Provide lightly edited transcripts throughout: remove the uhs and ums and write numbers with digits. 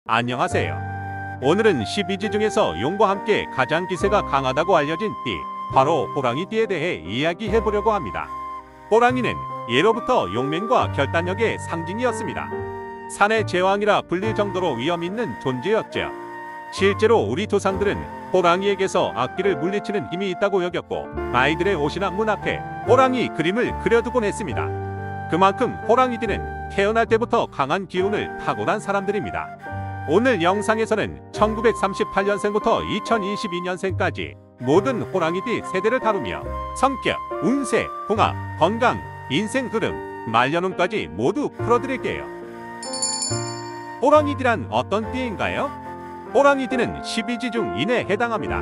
안녕하세요. 오늘은 12지 중에서 용과 함께 가장 기세가 강하다고 알려진 띠, 바로 호랑이띠에 대해 이야기해 보려고 합니다. 호랑이는 예로부터 용맹과 결단력의 상징이었습니다. 산의 제왕이라 불릴 정도로 위험 있는 존재였죠. 실제로 우리 조상들은 호랑이에게서 악귀를 물리치는 힘이 있다고 여겼고, 아이들의 옷이나 문 앞에 호랑이 그림을 그려두곤 했습니다. 그만큼 호랑이띠는 태어날 때부터 강한 기운을 타고난 사람들입니다. 오늘 영상에서는 1938년생부터 2022년생까지 모든 호랑이띠 세대를 다루며 성격, 운세, 궁합, 건강, 인생 흐름, 말년운까지 모두 풀어드릴게요. 호랑이띠란 어떤 띠인가요? 호랑이띠는 12지 중 인에 해당합니다.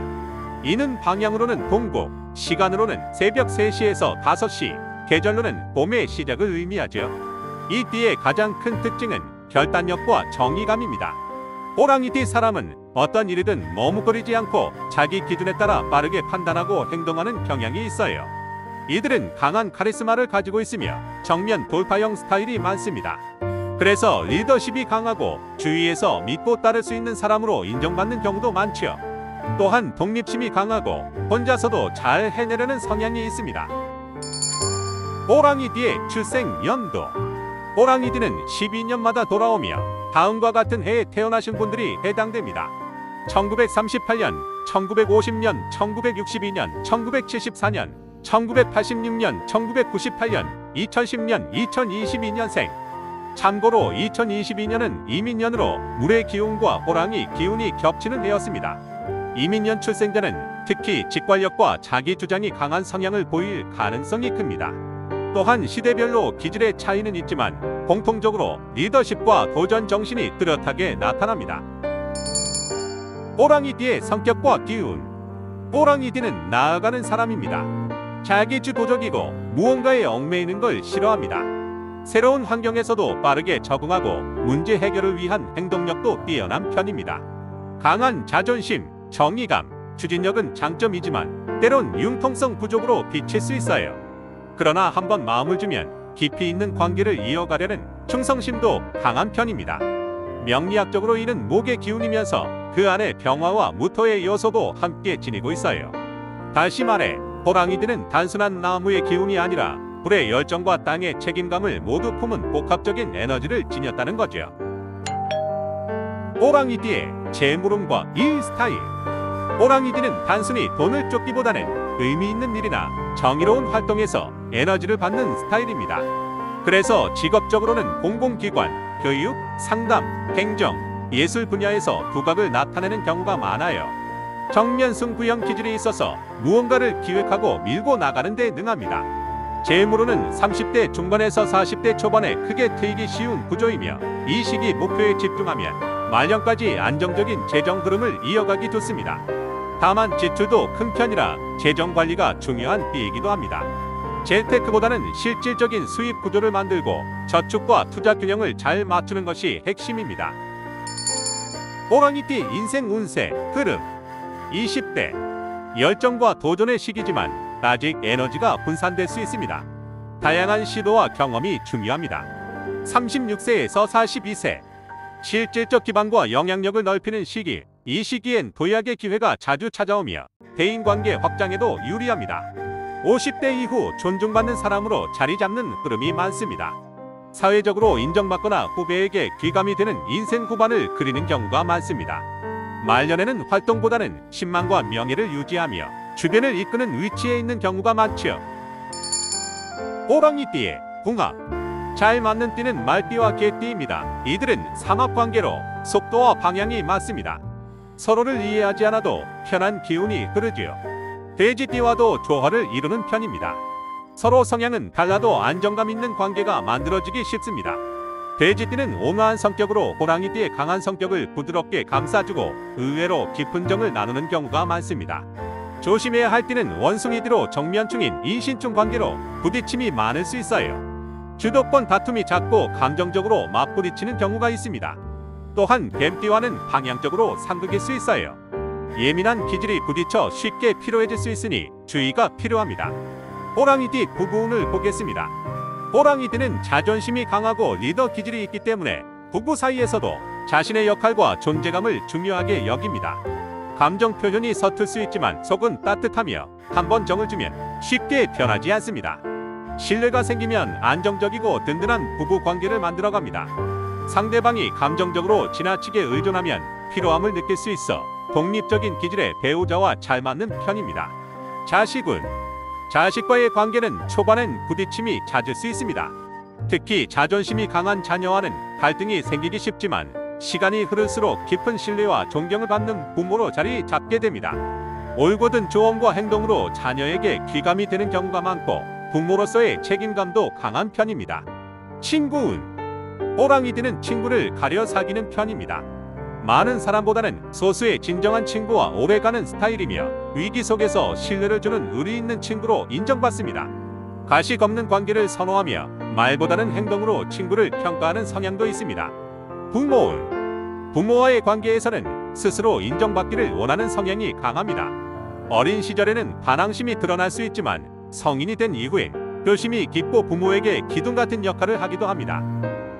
이는 방향으로는 동북, 시간으로는 새벽 3시에서 5시, 계절로는 봄의 시작을 의미하죠. 이 띠의 가장 큰 특징은 결단력과 정의감입니다. 호랑이띠 사람은 어떤 일이든 머뭇거리지 않고 자기 기준에 따라 빠르게 판단하고 행동하는 경향이 있어요. 이들은 강한 카리스마를 가지고 있으며 정면 돌파형 스타일이 많습니다. 그래서 리더십이 강하고 주위에서 믿고 따를 수 있는 사람으로 인정받는 경우도 많죠. 또한 독립심이 강하고 혼자서도 잘 해내려는 성향이 있습니다. 호랑이띠의 출생 연도. 호랑이띠는 12년마다 돌아오며 다음과 같은 해에 태어나신 분들이 해당됩니다. 1938년, 1950년, 1962년, 1974년, 1986년, 1998년, 2010년, 2022년생. 참고로 2022년은 이민년으로 물의 기운과 호랑이 기운이 겹치는 해였습니다. 이민년 출생자는 특히 직관력과 자기 주장이 강한 성향을 보일 가능성이 큽니다. 또한 시대별로 기질의 차이는 있지만 공통적으로 리더십과 도전 정신이 뚜렷하게 나타납니다. 호랑이띠의 성격과 기운. 호랑이띠는 나아가는 사람입니다. 자기주도적이고 무언가에 얽매이는 걸 싫어합니다. 새로운 환경에서도 빠르게 적응하고 문제 해결을 위한 행동력도 뛰어난 편입니다. 강한 자존심, 정의감, 추진력은 장점이지만 때론 융통성 부족으로 비칠 수 있어요. 그러나 한번 마음을 주면 깊이 있는 관계를 이어가려는 충성심도 강한 편입니다. 명리학적으로 이는 목의 기운이면서 그 안에 병화와 무토의 요소도 함께 지니고 있어요. 다시 말해 호랑이들은 단순한 나무의 기운이 아니라 불의 열정과 땅의 책임감을 모두 품은 복합적인 에너지를 지녔다는 거죠. 호랑이띠의 재물운과 일 스타일. 호랑이띠는 단순히 돈을 쫓기보다는 의미 있는 일이나 정의로운 활동에서 에너지를 받는 스타일입니다. 그래서 직업적으로는 공공기관, 교육, 상담, 행정, 예술 분야에서 두각을 나타내는 경우가 많아요. 정면 승부형 기질이 있어서 무언가를 기획하고 밀고 나가는 데 능합니다. 재물운은 30대 중반에서 40대 초반에 크게 트이기 쉬운 구조이며 이 시기 목표에 집중하면 말년까지 안정적인 재정 흐름을 이어가기 좋습니다. 다만 지출도 큰 편이라 재정 관리가 중요한 띠이기도 합니다. 재테크보다는 실질적인 수입 구조를 만들고 저축과 투자 균형을 잘 맞추는 것이 핵심입니다. 호랑이띠 인생 운세 흐름. 20대 열정과 도전의 시기지만 아직 에너지가 분산될 수 있습니다. 다양한 시도와 경험이 중요합니다. 36세에서 42세 실질적 기반과 영향력을 넓히는 시기. 이 시기엔 도약의 기회가 자주 찾아오며 대인관계 확장에도 유리합니다. 50대 이후 존중받는 사람으로 자리 잡는 흐름이 많습니다. 사회적으로 인정받거나 후배에게 귀감이 되는 인생 후반을 그리는 경우가 많습니다. 말년에는 활동보다는 신망과 명예를 유지하며 주변을 이끄는 위치에 있는 경우가 많죠. 호랑이띠의 궁합. 잘 맞는 띠는 말띠와 개띠입니다. 이들은 삼합관계로 속도와 방향이 맞습니다. 서로를 이해하지 않아도 편한 기운이 흐르지요. 돼지띠와도 조화를 이루는 편입니다. 서로 성향은 달라도 안정감 있는 관계가 만들어지기 쉽습니다. 돼지띠는 온화한 성격으로 호랑이띠의 강한 성격을 부드럽게 감싸주고 의외로 깊은 정을 나누는 경우가 많습니다. 조심해야 할 띠는 원숭이띠로 정면충인 인신충 관계로 부딪힘이 많을 수 있어요. 주도권 다툼이 잦고 감정적으로 맞부딪히는 경우가 있습니다. 또한 뱀띠와는 방향적으로 상극일 수 있어요. 예민한 기질이 부딪혀 쉽게 피로해질 수 있으니 주의가 필요합니다. 호랑이띠 부부운을 보겠습니다. 호랑이띠는 자존심이 강하고 리더 기질이 있기 때문에 부부 사이에서도 자신의 역할과 존재감을 중요하게 여깁니다. 감정 표현이 서툴 수 있지만 속은 따뜻하며 한번 정을 주면 쉽게 변하지 않습니다. 신뢰가 생기면 안정적이고 든든한 부부 관계를 만들어갑니다. 상대방이 감정적으로 지나치게 의존하면 피로함을 느낄 수 있어 독립적인 기질의 배우자와 잘 맞는 편입니다. 자식과의 관계는 초반엔 부딪힘이 잦을 수 있습니다. 특히 자존심이 강한 자녀와는 갈등이 생기기 쉽지만 시간이 흐를수록 깊은 신뢰와 존경을 받는 부모로 자리 잡게 됩니다. 올곧은 조언과 행동으로 자녀에게 귀감이 되는 경우가 많고 부모로서의 책임감도 강한 편입니다. 친구운 호랑이띠는 친구를 가려 사귀는 편입니다. 많은 사람보다는 소수의 진정한 친구와 오래가는 스타일이며 위기 속에서 신뢰를 주는 의리 있는 친구로 인정받습니다. 가식 없는 관계를 선호하며 말보다는 행동으로 친구를 평가하는 성향도 있습니다. 부모와의 관계에서는 스스로 인정받기를 원하는 성향이 강합니다. 어린 시절에는 반항심이 드러날 수 있지만 성인이 된 이후엔 표심이 깊고 부모에게 기둥 같은 역할을 하기도 합니다.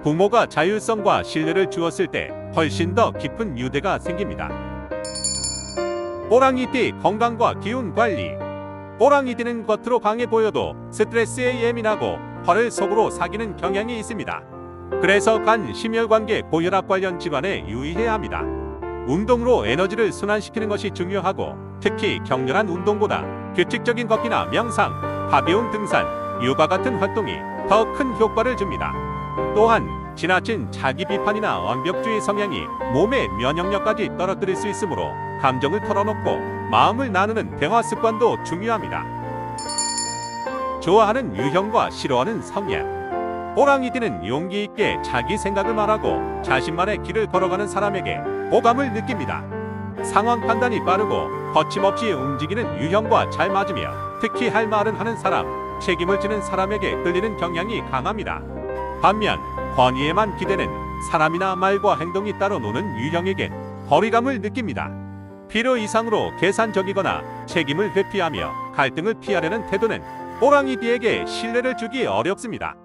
부모가 자율성과 신뢰를 주었을 때 훨씬 더 깊은 유대가 생깁니다. 호랑이띠 건강과 기운 관리. 호랑이띠는 겉으로 강해 보여도 스트레스에 예민하고 화를 속으로 사귀는 경향이 있습니다. 그래서 간, 심혈관계, 고혈압 관련 질환에 유의해야 합니다. 운동으로 에너지를 순환시키는 것이 중요하고 특히 격렬한 운동보다 규칙적인 걷기나 명상, 가벼운 등산, 요가 같은 활동이 더 큰 효과를 줍니다. 또한 지나친 자기 비판이나 완벽주의 성향이 몸의 면역력까지 떨어뜨릴 수 있으므로 감정을 털어놓고 마음을 나누는 대화 습관도 중요합니다. 좋아하는 유형과 싫어하는 성향. 호랑이띠는 용기 있게 자기 생각을 말하고 자신만의 길을 걸어가는 사람에게 호감을 느낍니다. 상황 판단이 빠르고 거침없이 움직이는 유형과 잘 맞으며 특히 할 말은 하는 사람, 책임을 지는 사람에게 끌리는 경향이 강합니다. 반면 권위에만 기대는 사람이나 말과 행동이 따로 노는 유형에겐 거리감을 느낍니다. 필요 이상으로 계산적이거나 책임을 회피하며 갈등을 피하려는 태도는 호랑이띠에게 신뢰를 주기 어렵습니다.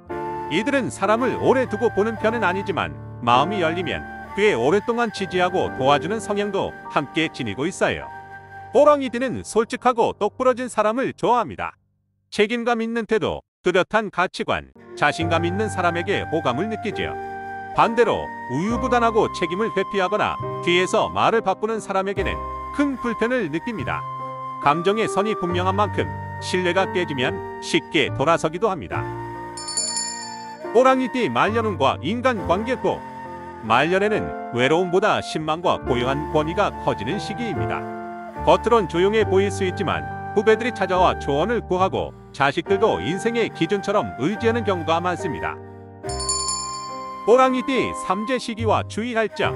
이들은 사람을 오래 두고 보는 편은 아니지만 마음이 열리면 꽤 오랫동안 지지하고 도와주는 성향도 함께 지니고 있어요. 호랑이띠는 솔직하고 똑부러진 사람을 좋아합니다. 책임감 있는 태도, 뚜렷한 가치관, 자신감 있는 사람에게 호감을 느끼죠. 반대로 우유부단하고 책임을 회피하거나 뒤에서 말을 바꾸는 사람에게는 큰 불편을 느낍니다. 감정의 선이 분명한 만큼 신뢰가 깨지면 쉽게 돌아서기도 합니다. 호랑이띠 말년운과 인간관계고. 말년에는 외로움보다 신망과 고요한 권위가 커지는 시기입니다. 겉으론 조용해 보일 수 있지만 후배들이 찾아와 조언을 구하고 자식들도 인생의 기준처럼 의지하는 경우가 많습니다. 호랑이띠 삼재 시기와 주의할 점.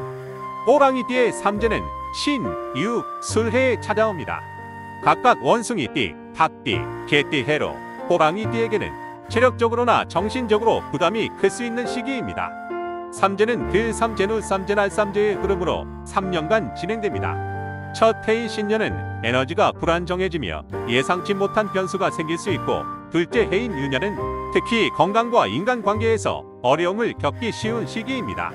호랑이띠의 삼재는 신, 유, 술해에 찾아옵니다. 각각 원숭이띠, 닭띠, 개띠 해로 호랑이띠에게는 체력적으로나 정신적으로 부담이 클 수 있는 시기입니다. 삼재는 들삼, 제누, 삼재, 날삼재의 흐름으로 3년간 진행됩니다. 첫 해인 신년은 에너지가 불안정해지며 예상치 못한 변수가 생길 수 있고, 둘째 해인 유년은 특히 건강과 인간관계에서 어려움을 겪기 쉬운 시기입니다.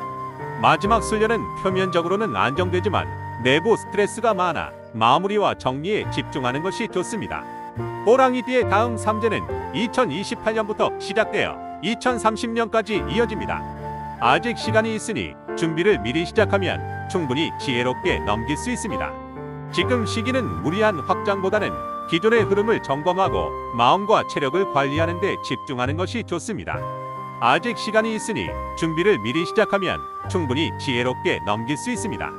마지막 술년은 표면적으로는 안정되지만 내부 스트레스가 많아 마무리와 정리에 집중하는 것이 좋습니다. 호랑이띠의 다음 삼재는 2028년부터 시작되어 2030년까지 이어집니다. 아직 시간이 있으니 준비를 미리 시작하면 충분히 지혜롭게 넘길 수 있습니다. 지금 시기는 무리한 확장보다는 기존의 흐름을 점검하고 마음과 체력을 관리하는 데 집중하는 것이 좋습니다. 아직 시간이 있으니 준비를 미리 시작하면 충분히 지혜롭게 넘길 수 있습니다.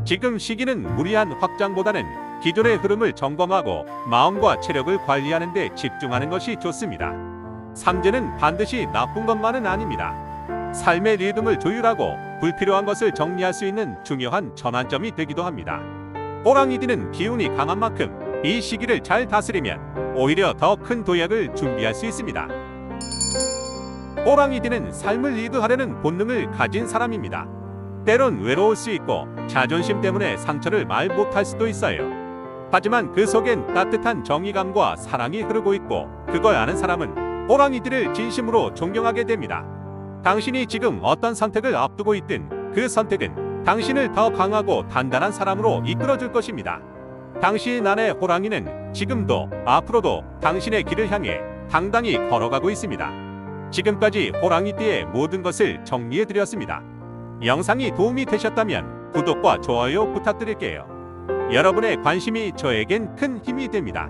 지금 시기는 무리한 확장보다는 기존의 흐름을 점검하고 마음과 체력을 관리하는 데 집중하는 것이 좋습니다. 삼재는 반드시 나쁜 것만은 아닙니다. 삶의 리듬을 조율하고 불필요한 것을 정리할 수 있는 중요한 전환점이 되기도 합니다. 호랑이띠는 기운이 강한 만큼 이 시기를 잘 다스리면 오히려 더 큰 도약을 준비할 수 있습니다. 호랑이띠는 삶을 리드하려는 본능을 가진 사람입니다. 때론 외로울 수 있고 자존심 때문에 상처를 말 못할 수도 있어요. 하지만 그 속엔 따뜻한 정의감과 사랑이 흐르고 있고, 그걸 아는 사람은 호랑이띠를 진심으로 존경하게 됩니다. 당신이 지금 어떤 선택을 앞두고 있든 그 선택은 당신을 더 강하고 단단한 사람으로 이끌어줄 것입니다. 당신 안의 호랑이는 지금도 앞으로도 당신의 길을 향해 당당히 걸어가고 있습니다. 지금까지 호랑이띠의 모든 것을 정리해드렸습니다. 영상이 도움이 되셨다면 구독과 좋아요 부탁드릴게요. 여러분의 관심이 저에겐 큰 힘이 됩니다.